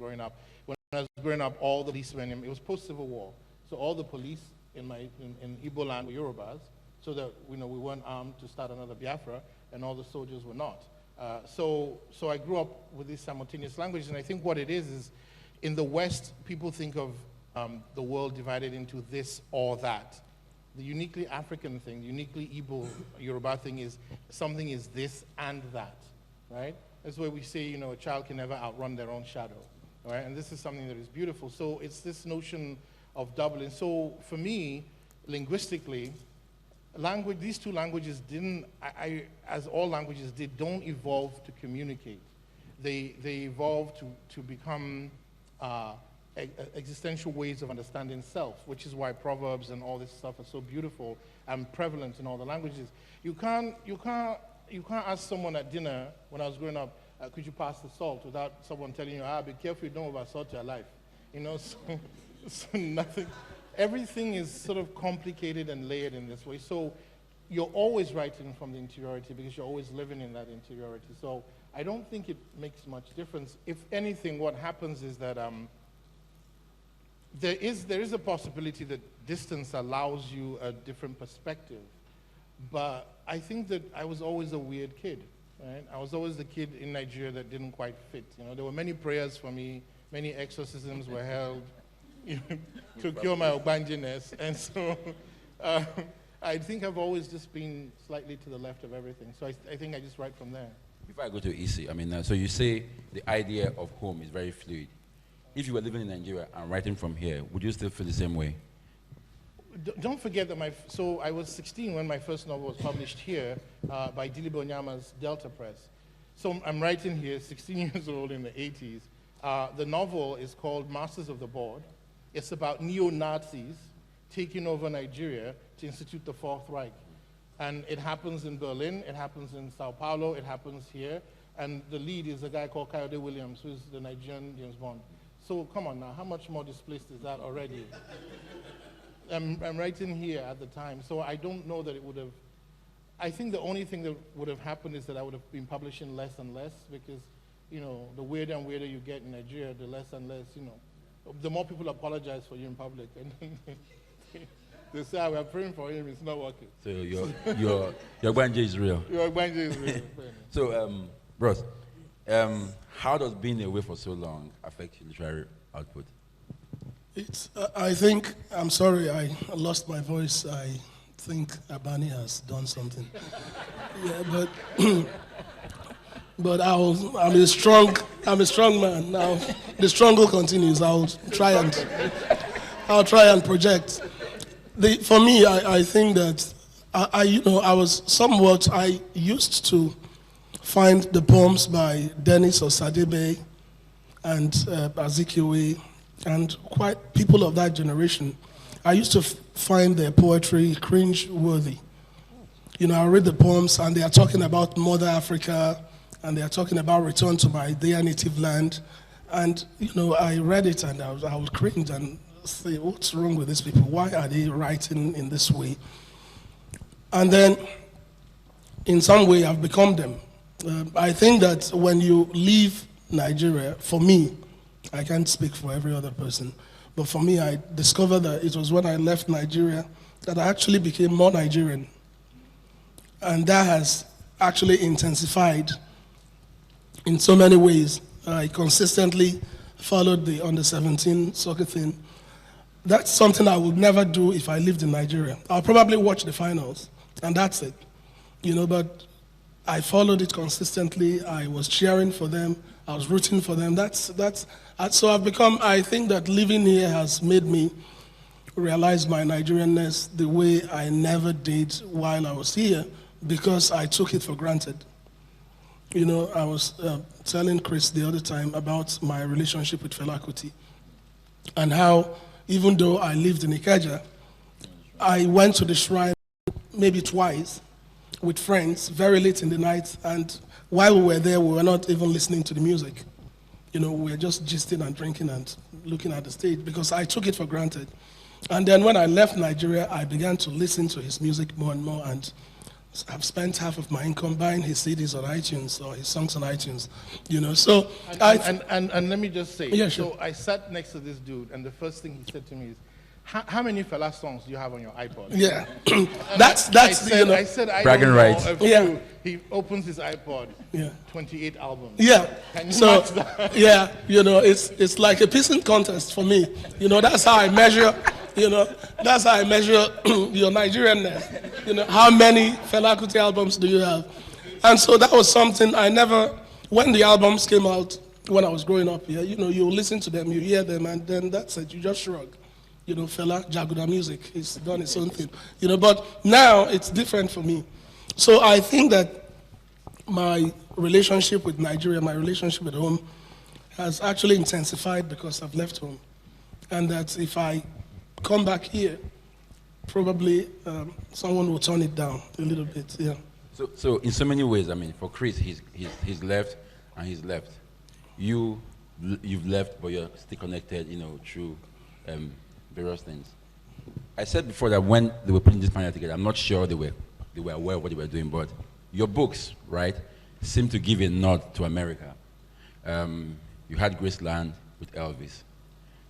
growing up. When I was growing up, all the policemen, it was post-Civil War, so all the police in Igbo land were Yorubas, so that we weren't armed to start another Biafra, and all the soldiers were not. So I grew up with these simultaneous languages, and I think what it is in the West, people think of the world divided into this or that. The uniquely African thing, the uniquely Igbo Yoruba thing is something is this and that, right? That's why we say, a child can never outrun their own shadow, right? And this is something that is beautiful. So it's this notion of doubling. So for me, linguistically, these two languages didn't, as all languages did, don't evolve to communicate. They evolve to become existential ways of understanding self, which is why proverbs and all this stuff are so beautiful and prevalent in all the languages. You can't ask someone at dinner when I was growing up, could you pass the salt, without someone telling you, be careful you don't oversalt your life. So nothing, everything is sort of complicated and layered in this way. So you're always writing from the interiority because you're always living in that interiority. So I don't think it makes much difference. If anything, what happens is that there is a possibility that distance allows you a different perspective. But I think that I was always a weird kid, right? I was always the kid in Nigeria that didn't quite fit. There were many prayers for me, many exorcisms were held to cure my Ogbanjeness. And so I think I've always just been slightly to the left of everything. So I think I just write from there. Before I go to Isi, so you say the idea of home is very fluid. If you were living in Nigeria and writing from here, would you still feel the same way? Don't forget that so I was 16 when my first novel was published here by Dilibo Nyama's Delta Press. So I'm writing here, 16 years old in the 80s. The novel is called Masters of the Board. It's about neo-Nazis taking over Nigeria to institute the Fourth Reich. And it happens in Berlin, it happens in Sao Paulo, it happens here. And the lead is a guy called Kayode Williams, who's the Nigerian James Bond. So come on now, how much more displaced is that already? I'm writing here at the time, so I don't know that it would have, I think the only thing that would have happened is that I would have been publishing less and less because, the weirder and weirder you get in Nigeria, the less and less, the more people apologize for you in public. And they say, we're praying for him, it's not working. So your Ogbanje is real. Your Ogbanje is real. So, Bros, how does being away for so long affect your literary output? I think, I'm sorry, I lost my voice. I think Abani has done something. Yeah, but I'm a strong man. Now, the struggle continues. I'll try and project. For me, I think that I used to find the poems by Dennis Osadebe and Azikiwe and quite people of that generation. I used to find their poetry cringe-worthy. I read the poems and they are talking about Mother Africa and they are talking about return to my dear native land. And, I read it and I would cringe and say, what's wrong with these people? Why are they writing in this way? And then, in some way, I've become them. I think that when you leave Nigeria, for me, I can't speak for every other person, but for me, I discovered that it was when I left Nigeria that I actually became more Nigerian. And that has actually intensified in so many ways. I consistently followed the under-17 soccer thing. That's something I would never do if I lived in Nigeria. I'll probably watch the finals, and that's it. But I followed it consistently. I was cheering for them. I was rooting for them. So I've become, I think that living here has made me realize my Nigerianness the way I never did while I was here because I took it for granted. I was telling Chris the other time about my relationship with Fela Kuti and how even though I lived in Ikeja, I went to the shrine maybe twice with friends very late in the night, and while we were there, we were not even listening to the music. We were just gisting and drinking and looking at the stage because I took it for granted. And then when I left Nigeria, I began to listen to his music more and more, and I've spent half of my income buying his CDs on iTunes or his songs on iTunes, you know. So And let me just say, Yeah, sure. so I sat next to this dude, and the first thing he said to me is, how many Fela songs do you have on your iPod? yeah, And that's I said, you know, I said, I Bragging don't know rights. a few. Yeah. He opens his iPod, Yeah. 28 albums. yeah. Can you So match that? yeah, you know, it's like a pissing contest for me. You know, that's how I measure. You know, that's how I measure your Nigerianness. You know, how many Fela Kuti albums do you have? And so that was something I never. When the albums came out, when I was growing up here, you know, you listen to them, you hear them, and then that's it. You just shrug. You know, Fela, Jaguda music, he's done his own thing. You know, but now it's different for me. So I think that my relationship with Nigeria, my relationship at home, has actually intensified because I've left home. And that if I come back here, probably someone will turn it down a little bit, yeah. So in so many ways, I mean, for Chris, he's left and he's left. You've left, but you're still connected, you know, through various things. I said before that when they were putting this panel together, I'm not sure they were aware of what they were doing, but your books, right, seem to give a nod to America. You had Graceland with Elvis.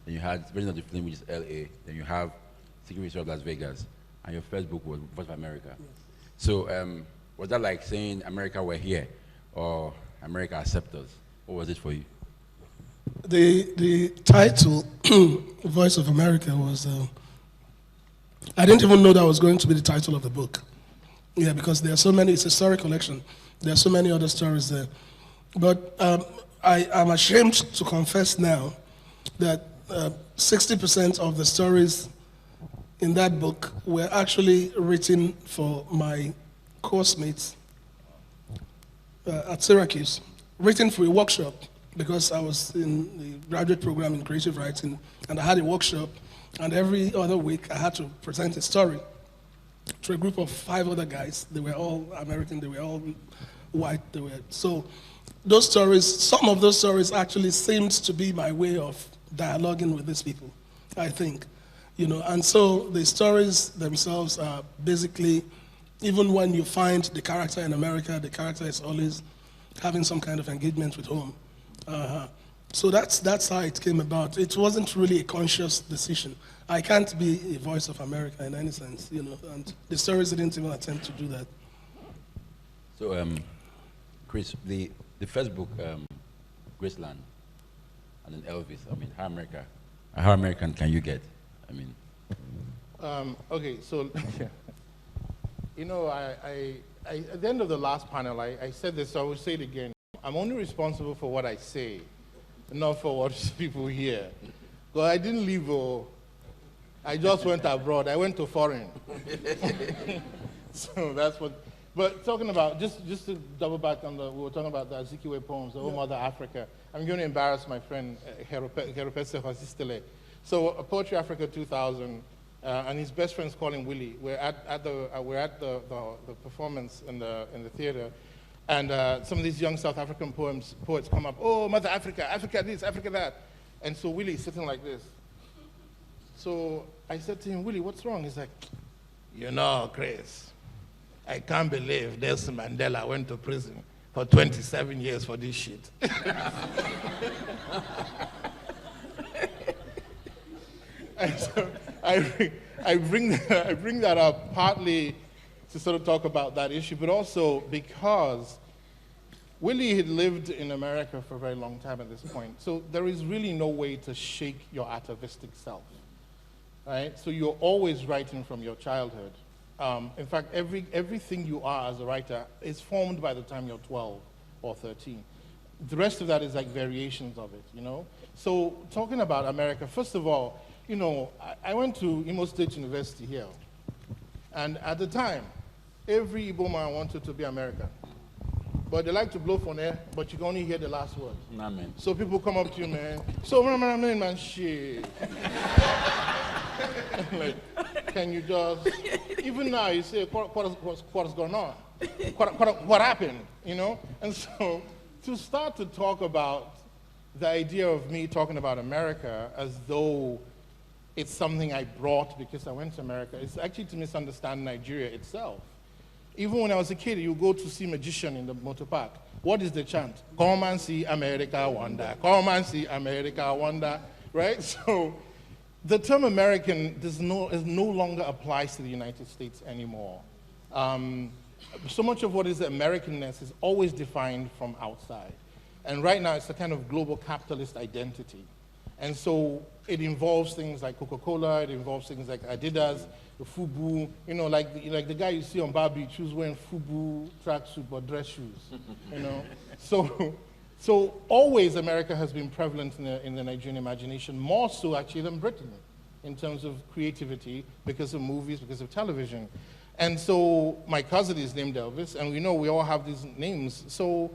Then you had Version of the Flame, which is LA. Then you have Secret History of Las Vegas. And your first book was Voice of America. Yes. So was that like saying America, we're here, or America, accept us? What was it for you? The title, Voice of America, was, I didn't even know that was going to be the title of the book. Yeah, because there are so many, it's a story collection. There are so many other stories there. But I'm ashamed to confess now that 60% of the stories in that book were actually written for my course mates at Syracuse, written for a workshop, because I was in the graduate program in creative writing, and I had a workshop, and every other week I had to present a story to a group of 5 other guys. They were all American, they were all white, so those stories, some of those stories actually seemed to be my way of dialoguing with these people, I think. You know, and so the stories themselves are basically, even when you find the character in America, the character is always having some kind of engagement with home. So that's how it came about. It wasn't really a conscious decision. I can't be a voice of America in any sense, you know, and the stories didn't even attempt to do that. So, Chris, the first book, Graceland, and then Elvis, I mean, how American can you get? I mean. Okay, so, you know, I at the end of the last panel, I said this, so I will say it again. I'm only responsible for what I say, not for what people hear. Because I didn't leave, I just went abroad. I went to foreign. So that's what, but talking about, just to double back on we were talking about the Azikiwe poems, the whole Mother Africa. I'm going to embarrass my friend, Heropese Hosistele. So Poetry Africa 2000, and his best friends call him Willie. We're at the performance in the theater, and some of these young South African poets come up. Oh, Mother Africa, Africa this, Africa that, and so Willie's sitting like this. So I said to him, Willie, what's wrong? He's like, you know, Chris, I can't believe Nelson Mandela went to prison for 27 years for this shit. And so I bring that up partly to sort of talk about that issue, but also because Willie had lived in America for a very long time at this point. So there is really no way to shake your atavistic self, right? So you're always writing from your childhood. In fact, everything you are as a writer is formed by the time you're 12 or 13. The rest of that is like variations of it, you know? So talking about America, first of all, you know, I went to Imo State University here. And at the time, every Igbo man wanted to be American. But they like to blow from air, but you can only hear the last word. Nah, man. So people come up to you, man. So, man, shit. Like, can you just, even now you say, what's going on? What happened, you know? And so to start to talk about the idea of me talking about America as though it's something I brought because I went to America, it's actually to misunderstand Nigeria itself. Even when I was a kid, you go to see magician in the motor park. What is the chant? Come and see America wonder. Come and see America wonder. Right? So the term American no longer applies to the United States anymore. So much of what is Americanness is always defined from outside. And right now, it's a kind of global capitalist identity. And so it involves things like Coca-Cola, it involves things like Adidas, the FUBU, you know, like the guy you see on Bar Beach who's wearing FUBU tracksuit or dress shoes, you know. So always America has been prevalent in the Nigerian imagination, more so actually than Britain in terms of creativity, because of movies, because of television. And so my cousin is named Elvis, and we know we all have these names. So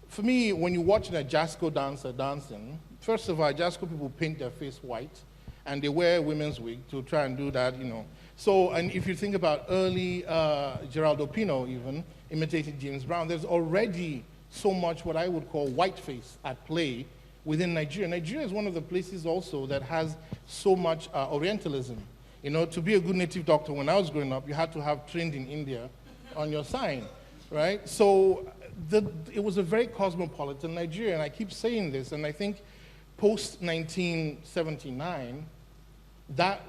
for me, when you watch a Jasco dancer dancing, first of all, Jasco people paint their face white, and they wear women's wig to try and do that, you know. So, and if you think about early Geraldo Pino even, imitating James Brown, there's already so much what I would call whiteface at play within Nigeria. Nigeria is one of the places also that has so much Orientalism. You know, to be a good native doctor, when I was growing up, you had to have trained in India on your sign, right? So it was a very cosmopolitan Nigeria, and I keep saying this, and I think post-1979, that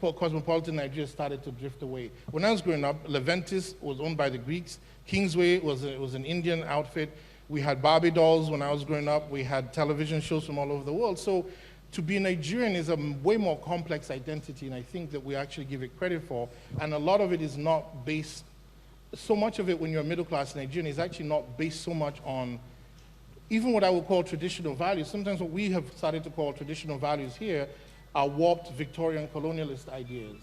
cosmopolitan Nigeria started to drift away. When I was growing up, Leventis was owned by the Greeks, Kingsway was an Indian outfit, we had Barbie dolls when I was growing up, we had television shows from all over the world. So to be Nigerian is a way more complex identity, and I think that we actually give it credit for, and a lot of it is not based, so much of it when you're middle-class Nigerian is actually not based so much on even what I would call traditional values. Sometimes what we have started to call traditional values here are warped Victorian colonialist ideas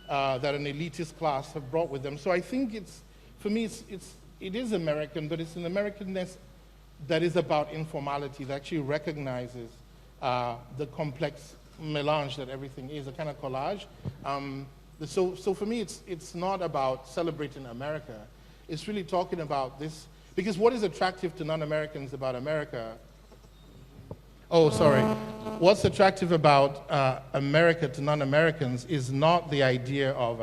that an elitist class have brought with them. So I think for me, it is American, but it's an Americanness that is about informality, that actually recognizes the complex melange that everything is, a kind of collage. So for me, it's not about celebrating America. It's really talking about this, because what is attractive to non-Americans about America? Oh, sorry. What's attractive about America to non-Americans is not the idea of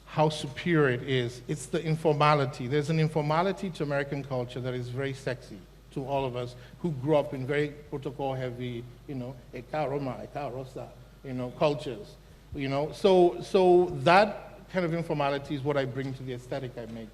how superior it is. It's the informality. There's an informality to American culture that is very sexy to all of us who grew up in very protocol-heavy, you know, Eka Roma, Eka Rosa, you know, cultures. You know, so that kind of informality is what I bring to the aesthetic I make.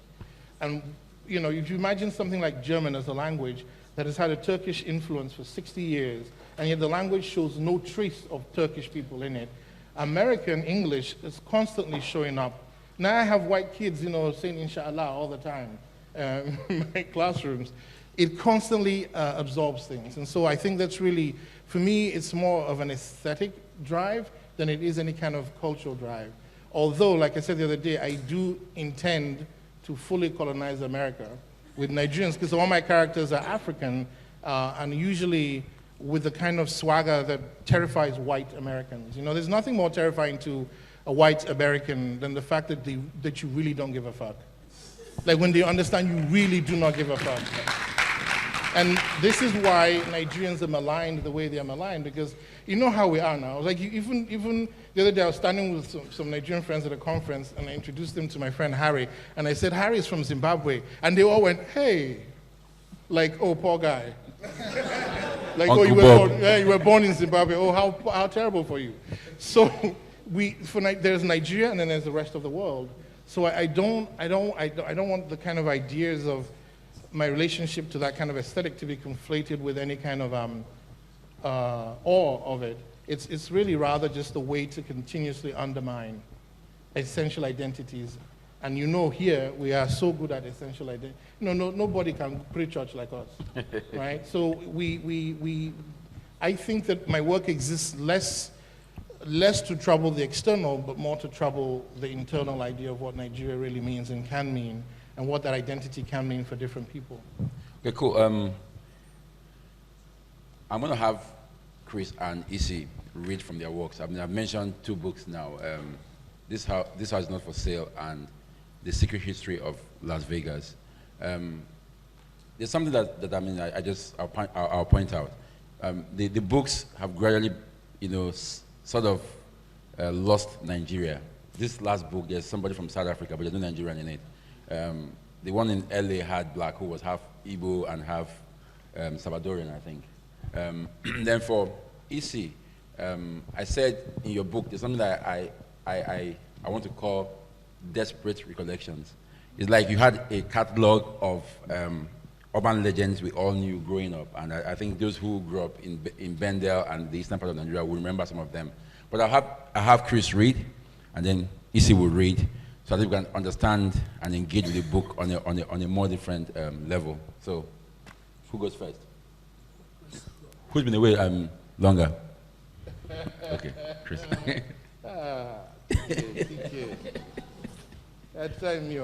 And, you know, if you imagine something like German as a language that has had a Turkish influence for 60 years, and yet the language shows no trace of Turkish people in it, American English is constantly showing up. Now I have white kids, you know, saying inshallah all the time in my classrooms. It constantly absorbs things. And so I think that's really, for me, it's more of an aesthetic drive than it is any kind of cultural drive. Although, like I said the other day, I do intend to fully colonize America with Nigerians, because all my characters are African, and usually with the kind of swagger that terrifies white Americans. You know, there's nothing more terrifying to a white American than the fact that that you really don't give a fuck. Like when they understand you really do not give a fuck. And this is why Nigerians are maligned the way they are maligned, because you know how we are now. Like even the other day I was standing with some Nigerian friends at a conference, and I introduced them to my friend Harry, and I said, Harry is from Zimbabwe. And they all went, hey, like, oh, poor guy. Like, Uncle oh, you were born in Zimbabwe. Oh, how terrible for you. So there's Nigeria, and then there's the rest of the world. So I don't want the kind of ideas of my relationship to that kind of aesthetic to be conflated with any kind of awe of it. It's really rather just a way to continuously undermine essential identities. And you know, here we are so good at essential identity. Nobody can preach church like us, right? So I think that my work exists less to trouble the external, but more to trouble the internal idea of what Nigeria really means and can mean, and what that identity can mean for different people. Okay, cool. I'm going to have Chris and Issy read from their works. I mean, I've mentioned 2 books now. This House is Not for Sale and The Secret History of Las Vegas. There's something that I mean, I'll point out. The books have gradually, you know, sort of lost Nigeria. This last book, there's somebody from South Africa, but there's no Nigerian in it. The one in LA had black who was half Igbo and half Salvadorian, I think. Then for EC, I said in your book, there's something that I want to call desperate recollections. It's like you had a catalog of urban legends we all knew growing up, and I think those who grew up in Bendel and the eastern part of Nigeria will remember some of them. But I have Chris read, and then EC will read, so that we can understand and engage with the book on a more different level. So, who goes first? Who's been away longer? Okay, Chris.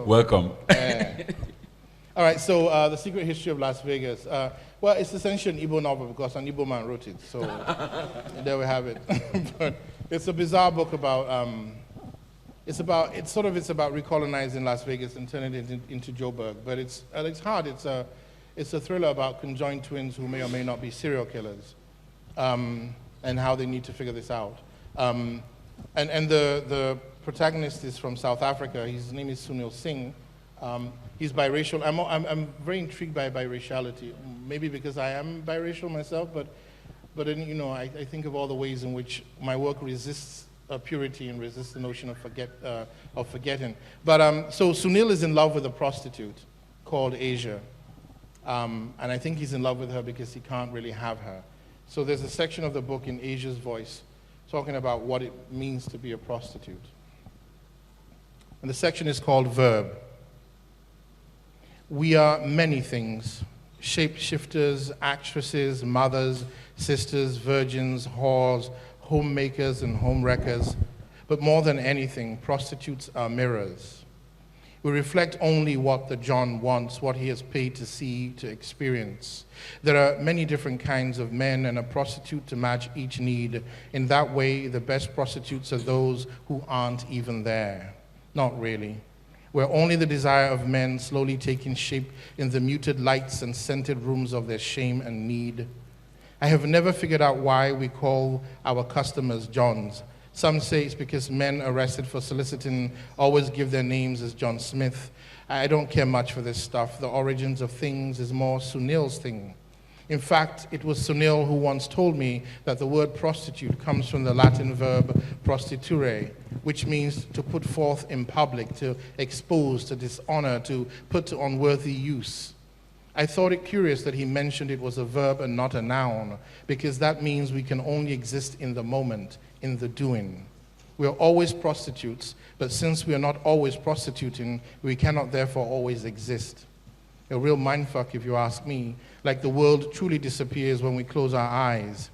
Welcome. All right, so The Secret History of Las Vegas. Well, it's essentially an Igbo novel because an Igbo man wrote it, so there we have it. But it's a bizarre book about, it's about recolonizing Las Vegas and turning it into Joburg. But it's hard. It's a thriller about conjoined twins who may or may not be serial killers, and how they need to figure this out. And the protagonist is from South Africa. His name is Sunil Singh. He's biracial. I'm very intrigued by biraciality, maybe because I am biracial myself, but then, you know, I think of all the ways in which my work resists purity and resists the notion of forgetting. But so Sunil is in love with a prostitute called Asia, and I think he's in love with her because he can't really have her. So there's a section of the book in Asia's voice talking about what it means to be a prostitute. And the section is called Verb. We are many things: shapeshifters, actresses, mothers, sisters, virgins, whores, homemakers, and home wreckers. But more than anything, prostitutes are mirrors. We reflect only what the John wants, what he has paid to see, to experience. There are many different kinds of men and a prostitute to match each need. In that way, the best prostitutes are those who aren't even there. Not really. Where only the desire of men slowly taking shape in the muted lights and scented rooms of their shame and need. I have never figured out why we call our customers Johns. Some say it's because men arrested for soliciting always give their names as John Smith. I don't care much for this stuff. The origins of things is more Sunil's thing. In fact, it was Sunil who once told me that the word prostitute comes from the Latin verb prostituere, which means to put forth in public, to expose, to dishonor, to put to unworthy use. I thought it curious that he mentioned it was a verb and not a noun, because that means we can only exist in the moment, in the doing. We are always prostitutes, but since we are not always prostituting, we cannot therefore always exist. A real mindfuck, if you ask me, like the world truly disappears when we close our eyes.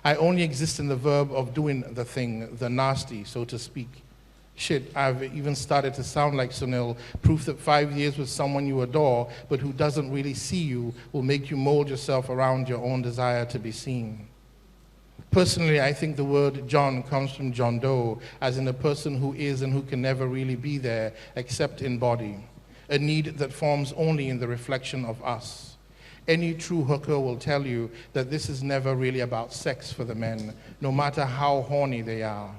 I only exist in the verb of doing the thing, the nasty, so to speak. Shit, I've even started to sound like Sunil, proof that 5 years with someone you adore, but who doesn't really see you, will make you mold yourself around your own desire to be seen. Personally, I think the word John comes from John Doe, as in a person who is and who can never really be there, except in body. A need that forms only in the reflection of us. Any true hooker will tell you that this is never really about sex for the men, no matter how horny they are.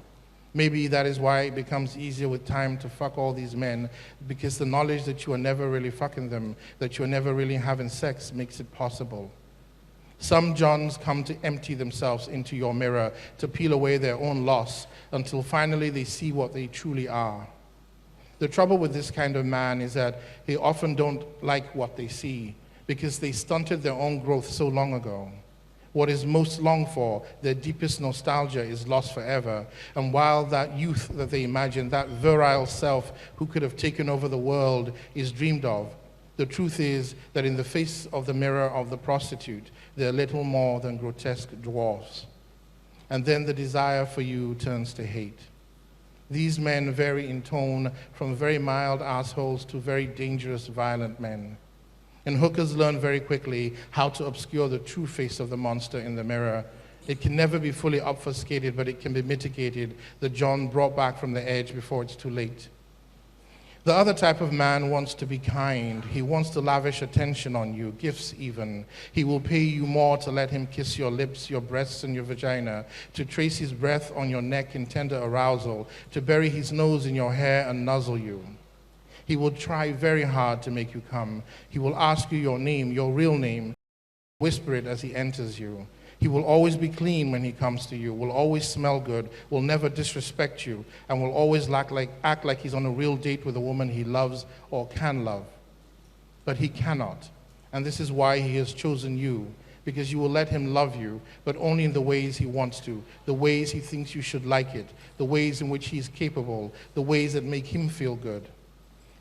Maybe that is why it becomes easier with time to fuck all these men, because the knowledge that you are never really fucking them, that you are never really having sex, makes it possible. Some Johns come to empty themselves into your mirror, to peel away their own loss, until finally they see what they truly are. The trouble with this kind of man is that they often don't like what they see, because they stunted their own growth so long ago. What is most longed for, their deepest nostalgia, is lost forever. And while that youth that they imagine, that virile self who could have taken over the world, is dreamed of, the truth is that in the face of the mirror of the prostitute, they're little more than grotesque dwarfs. And then the desire for you turns to hate. These men vary in tone from very mild assholes to very dangerous, violent men. And hookers learn very quickly how to obscure the true face of the monster in the mirror. It can never be fully obfuscated, but it can be mitigated, the John brought back from the edge before it's too late. The other type of man wants to be kind. He wants to lavish attention on you, gifts even. He will pay you more to let him kiss your lips, your breasts, and your vagina, to trace his breath on your neck in tender arousal, to bury his nose in your hair and nuzzle you. He will try very hard to make you come. He will ask you your name, your real name, whisper it as he enters you. He will always be clean when he comes to you, will always smell good, will never disrespect you, and will always act like he's on a real date with a woman he loves or can love. But he cannot. And this is why he has chosen you, because you will let him love you, but only in the ways he wants to, the ways he thinks you should like it, the ways in which he's capable, the ways that make him feel good.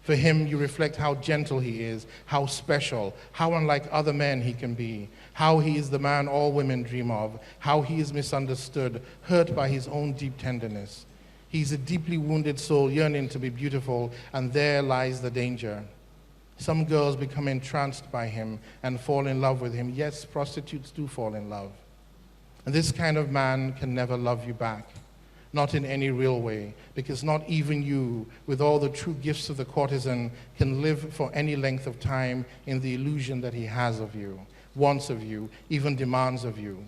For him, you reflect how gentle he is, how special, how unlike other men he can be, how he is the man all women dream of, how he is misunderstood, hurt by his own deep tenderness. He's a deeply wounded soul yearning to be beautiful, and there lies the danger. Some girls become entranced by him and fall in love with him. Yes, prostitutes do fall in love. And this kind of man can never love you back. Not in any real way, because not even you, with all the true gifts of the courtesan, can live for any length of time in the illusion that he has of you, wants of you, even demands of you.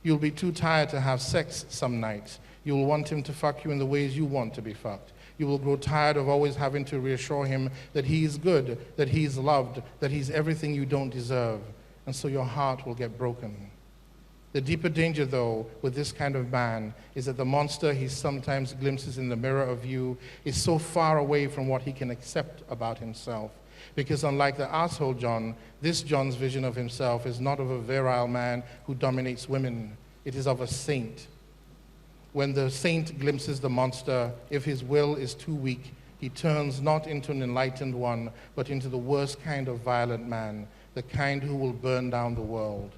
You'll be too tired to have sex some nights. You'll want him to fuck you in the ways you want to be fucked. You will grow tired of always having to reassure him that he is good, that he is loved, that he's everything you don't deserve. And so your heart will get broken. The deeper danger, though, with this kind of man is that the monster he sometimes glimpses in the mirror of you is so far away from what he can accept about himself. Because unlike the asshole John, this John's vision of himself is not of a virile man who dominates women. It is of a saint. When the saint glimpses the monster, if his will is too weak, he turns not into an enlightened one, but into the worst kind of violent man, the kind who will burn down the world.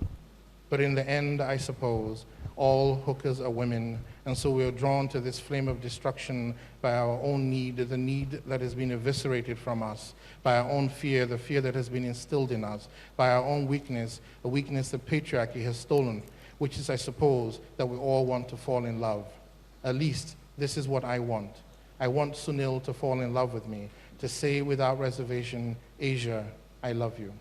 But in the end, I suppose, all hookers are women, and so we are drawn to this flame of destruction by our own need, the need that has been eviscerated from us, by our own fear, the fear that has been instilled in us, by our own weakness, a weakness that patriarchy has stolen, which is, I suppose, that we all want to fall in love. At least, this is what I want. I want Sunil to fall in love with me, to say without reservation, Asia, I love you.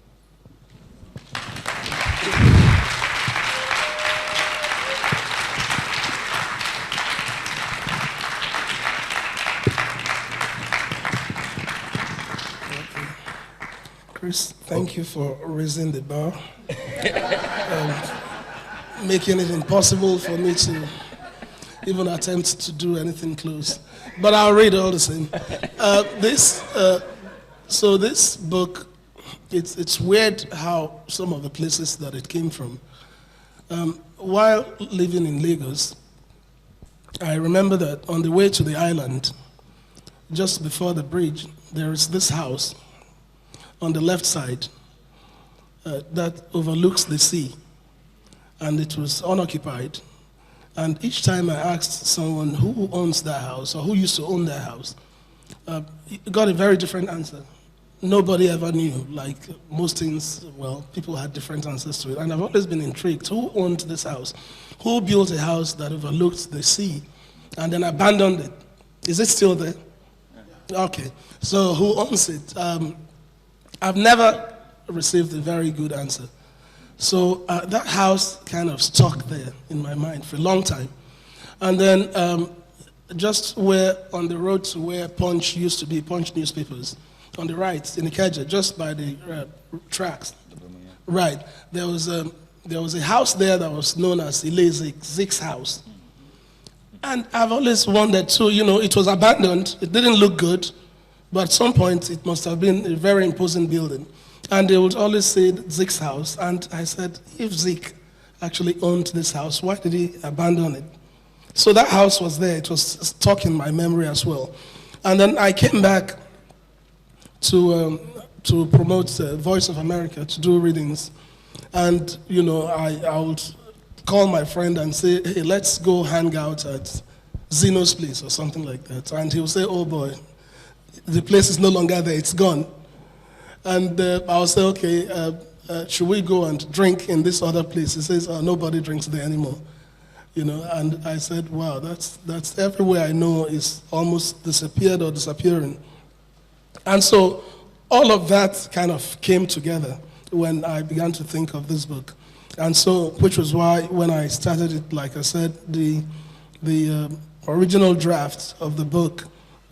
Chris, thank you for raising the bar, making it impossible for me to even attempt to do anything close. But I'll read all the same. So this book, it's weird how some of the places that it came from. While living in Lagos, I remember that on the way to the island, just before the bridge, there is this house on the left side that overlooks the sea, and it was unoccupied. And each time I asked someone who owns that house or who used to own that house, got a very different answer. Nobody ever knew. Like most things, well, people had different answers to it. And I've always been intrigued. Who owned this house? Who built a house that overlooked the sea and then abandoned it? Is it still there? Okay. So who owns it? I've never received a very good answer. So that house kind of stuck there in my mind for a long time. And then just where on the road to where Punch used to be, Punch newspapers, on the right, in Ikeja, just by the tracks. Right. There was a house there that was known as Ile Zek's house. And I've always wondered, so, it was abandoned. It didn't look good. But at some point, it must have been a very imposing building. And they would always say Zek's house. And I said, if Zeke actually owned this house, why did he abandon it? So that house was there. It was stuck in my memory as well. And then I came back to promote Voice of America, to do readings. And, I would call my friend and say, hey, let's go hang out at Zeno's place or something like that. And he would say, oh boy, the place is no longer there, it's gone. And I'll say, okay, should we go and drink in this other place? He says, oh, nobody drinks there anymore. And I said, wow, that's everywhere I know is almost disappeared or disappearing. And so all of that kind of came together when I began to think of this book. And so, which was why when I started it, like I said, the original draft of the book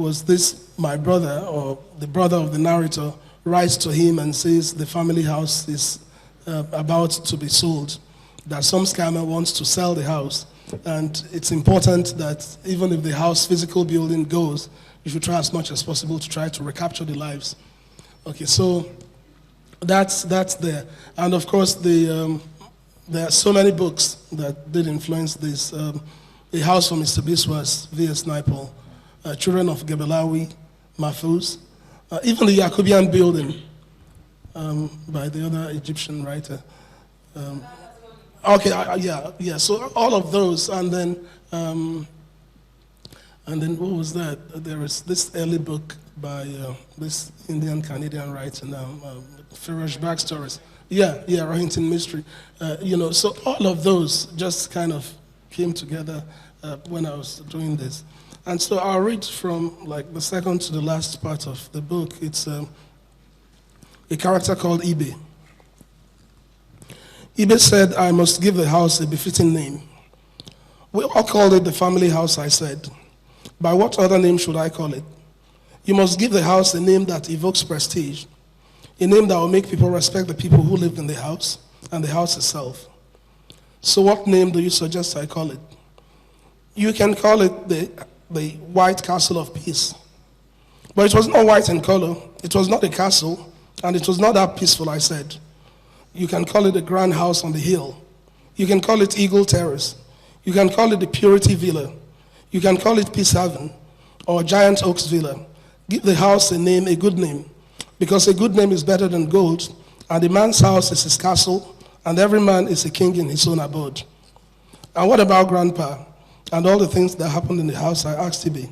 was this my brother, or the brother of the narrator, writes to him and says the family house is about to be sold, that some scammer wants to sell the house, and it's important that even if the house physical building goes, you should try as much as possible to try to recapture the lives. Okay, so that's there. And of course, there are so many books that did influence this. A House for Mr. Biswas, V.S. Naipaul, Children of Gebelawi, Mahfouz, even the Yacobian Building by the other Egyptian writer. Yeah. So all of those, and then what was that? There is this early book by this Indian Canadian writer now, Feroz Backstories. Yeah, Rohinton Mystery. So all of those just kind of came together when I was doing this. And so I'll read from like the second to the last part of the book. It's a character called Ibe. Ibe said, I must give the house a befitting name. We all called it the family house, I said. By what other name should I call it? You must give the house a name that evokes prestige, a name that will make people respect the people who lived in the house and the house itself. So what name do you suggest I call it? You can call it the White Castle of Peace. But it was not white in color, it was not a castle, and it was not that peaceful, I said. You can call it the Grand House on the Hill. You can call it Eagle Terrace. You can call it the Purity Villa. You can call it Peace Haven or Giant Oaks Villa. Give the house a name, a good name, because a good name is better than gold, and a man's house is his castle, and every man is a king in his own abode. And what about Grandpa and all the things that happened in the house? I asked Ibe.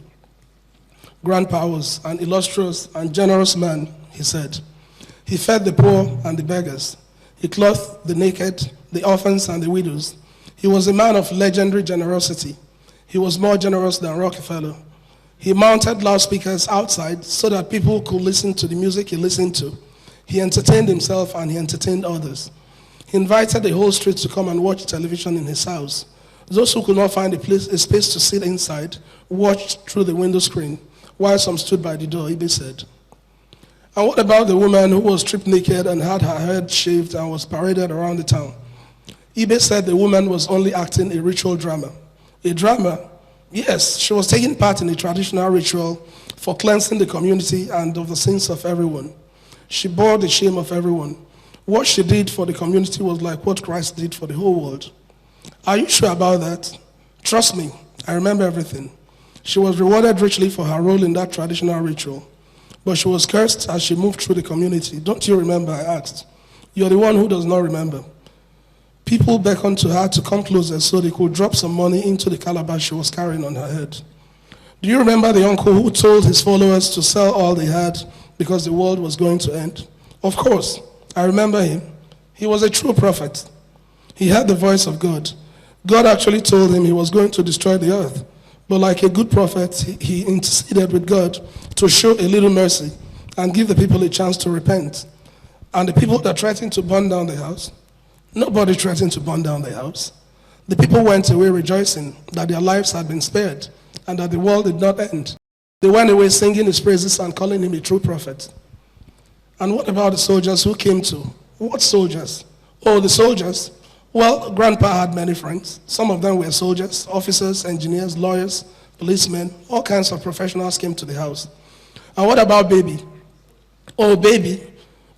Grandpa was an illustrious and generous man, he said. He fed the poor and the beggars. He clothed the naked, the orphans and the widows. He was a man of legendary generosity. He was more generous than Rockefeller. He mounted loudspeakers outside so that people could listen to the music he listened to. He entertained himself and he entertained others. He invited the whole street to come and watch television in his house. Those who could not find a space to sit inside watched through the window screen, while some stood by the door, Ibe said. And what about the woman who was stripped naked and had her head shaved and was paraded around the town? Ibe said the woman was only acting a ritual drama. A drama? Yes, she was taking part in a traditional ritual for cleansing the community and of the sins of everyone. She bore the shame of everyone. What she did for the community was like what Christ did for the whole world. Are you sure about that? Trust me, I remember everything. She was rewarded richly for her role in that traditional ritual, but she was cursed as she moved through the community. Don't you remember, I asked. You're the one who does not remember. People beckoned to her to come closer so they could drop some money into the calabash she was carrying on her head. Do you remember the uncle who told his followers to sell all they had because the world was going to end? Of course, I remember him. He was a true prophet. He heard the voice of God. God actually told him he was going to destroy the earth. But like a good prophet, he interceded with God to show a little mercy and give the people a chance to repent. And the people that threatened to burn down the house, nobody threatened to burn down the house. The people went away rejoicing that their lives had been spared and that the world did not end. They went away singing his praises and calling him a true prophet. And what about the soldiers who came to? What soldiers? Oh, the soldiers. Well, Grandpa had many friends. Some of them were soldiers, officers, engineers, lawyers, policemen. All kinds of professionals came to the house. And what about Baby? Oh, Baby.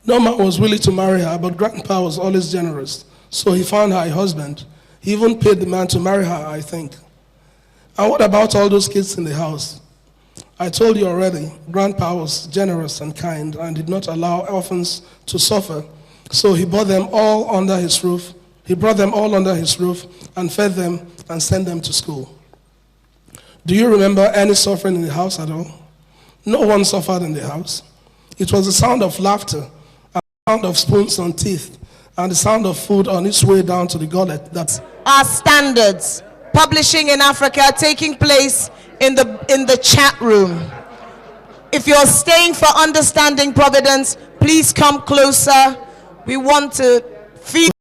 No man was willing to marry her, but Grandpa was always generous. So he found her a husband. He even paid the man to marry her, I think. And what about all those kids in the house? I told you already, Grandpa was generous and kind and did not allow orphans to suffer. So he brought them all under his roof. He brought them all under his roof and fed them and sent them to school. Do you remember any suffering in the house at all? No one suffered in the house. It was the sound of laughter, and the sound of spoons on teeth, and the sound of food on its way down to the gullet. That's our standards. Publishing in Africa taking place in the chat room. If you're staying for Understanding Providence, please come closer. We want to feel